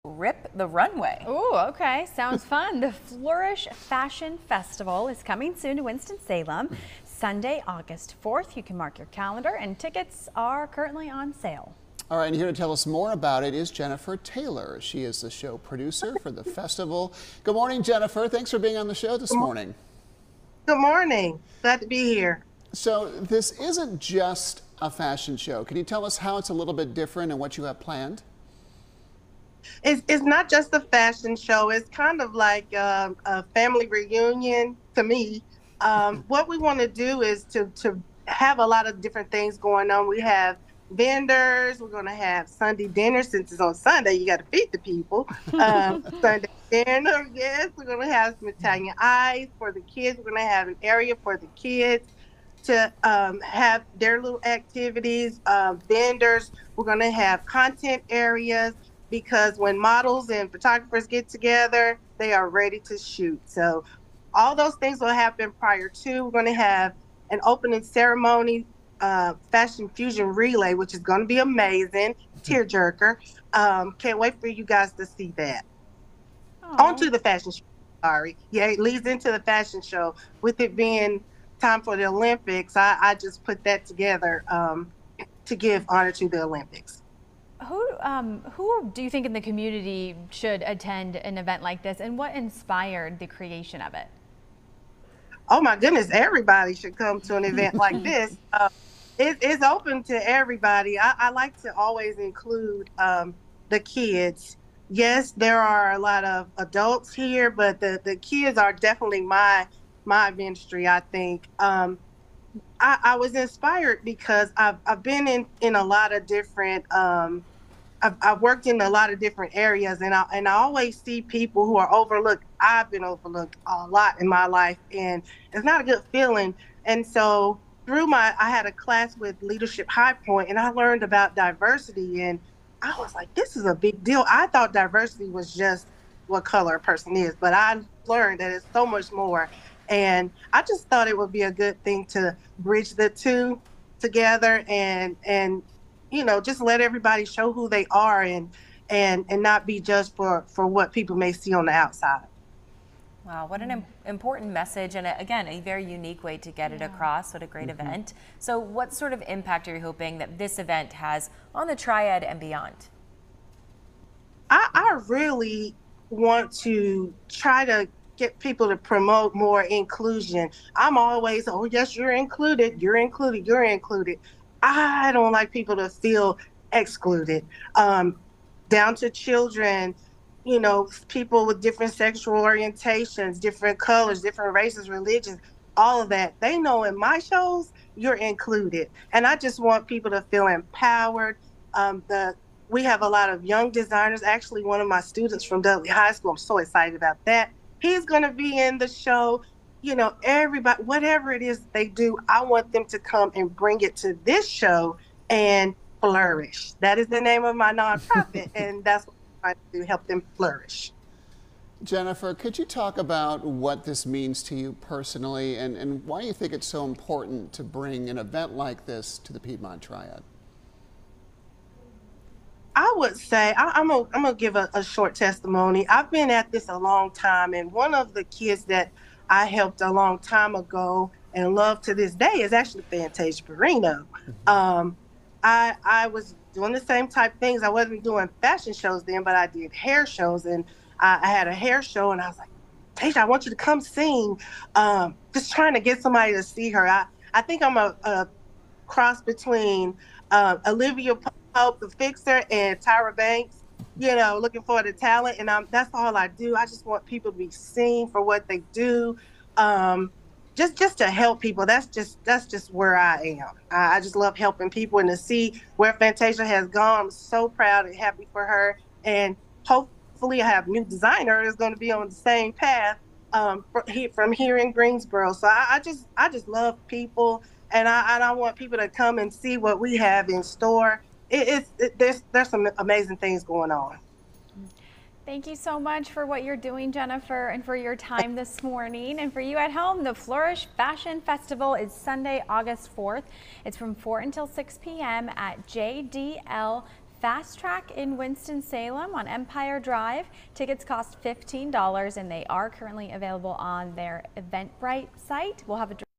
Rip the Runway. Ooh, okay. Sounds fun. The Flourish Fashion Festival is coming soon to Winston-Salem, Sunday, August 4th. You can mark your calendar, and tickets are currently on sale. All right, and here to tell us more about it is Jennifer Taylor. She is the show producer for the festival. Good morning, Jennifer. Thanks for being on the show this morning. Good morning. Glad to be here. So this isn't just a fashion show. Can you tell us how it's a little bit different and what you have planned? It's not just a fashion show. It's kind of like a family reunion to me. What we want to do is to have a lot of different things going on. We have vendors. We're going to have Sunday dinner. Since it's on Sunday, you got to feed the people. Sunday dinner, yes. We're going to have some Italian ice for the kids. We're going to have an area for the kids to have their little activities. Vendors. We're going to have content areas, because when models and photographers get together, they are ready to shoot. So all those things will happen prior to. We're going to have an opening ceremony, fashion fusion relay, which is going to be amazing, tearjerker. Can't wait for you guys to see that. Aww. Onto the fashion show. Sorry. Yeah, it leads into the fashion show. With it being time for the Olympics, I just put that together to give honor to the Olympics. Who do you think in the community should attend an event like this, and what inspired the creation of it? Oh my goodness, everybody should come to an event like this. It's open to everybody. I like to always include the kids. Yes, there are a lot of adults here, but the kids are definitely my ministry, I think. I was inspired because I've been in a lot of different I've worked in a lot of different areas, and I always see people who are overlooked. I've been overlooked a lot in my life, and it's not a good feeling. And so I had a class with Leadership High Point, and I learned about diversity, and I was like, this is a big deal. I thought diversity was just what color a person is, but I learned that it's so much more. And I just thought it would be a good thing to bridge the two together and just let everybody show who they are and not be judged for what people may see on the outside. Wow, what an important message, and again, a very unique way to get it across. What a great event. So what sort of impact are you hoping that this event has on the Triad and beyond? I really want to try to get people to promote more inclusion. I'm always, oh yes, you're included, you're included, you're included. I don't like people to feel excluded. Down to children, people with different sexual orientations, different colors, different races, religions, all of that. They know in my shows, you're included. And I just want people to feel empowered. We have a lot of young designers. Actually, one of my students from Dudley High School, I'm so excited about that. He's going to be in the show. Everybody, whatever it is they do, I want them to come and bring it to this show and flourish. That is the name of my nonprofit, and that's what I'm trying to help them flourish. Jennifer, could you talk about what this means to you personally and why you think it's so important to bring an event like this to the Piedmont Triad? I would say, I'm gonna give a short testimony. I've been at this a long time, and one of the kids that I helped a long time ago and love to this day is actually Fantasia Barrino. I was doing the same type of things. I wasn't doing fashion shows then, but I did hair shows, and I had a hair show, and I was like, Tasia, I want you to come sing. Just trying to get somebody to see her. I think I'm a cross between Olivia Pope, the Fixer, and Tyra Banks. Looking for the talent, and that's all I do. I just want people to be seen for what they do, just to help people. That's just where I am. I just love helping people, and to see where Fantasia has gone, I'm so proud and happy for her. And hopefully, I have new designer is going to be on the same path from here in Greensboro. So I just love people, and I want people to come and see what we have in store. There's some amazing things going on. Thank you so much for what you're doing, Jennifer, and for your time this morning. And for you at home, the Flourish Fashion Festival is Sunday, August 4th. It's from 4 until 6 p.m. at JDL Fast Track in Winston-Salem on Empire Drive. Tickets cost $15 and they are currently available on their Eventbrite site. We'll have a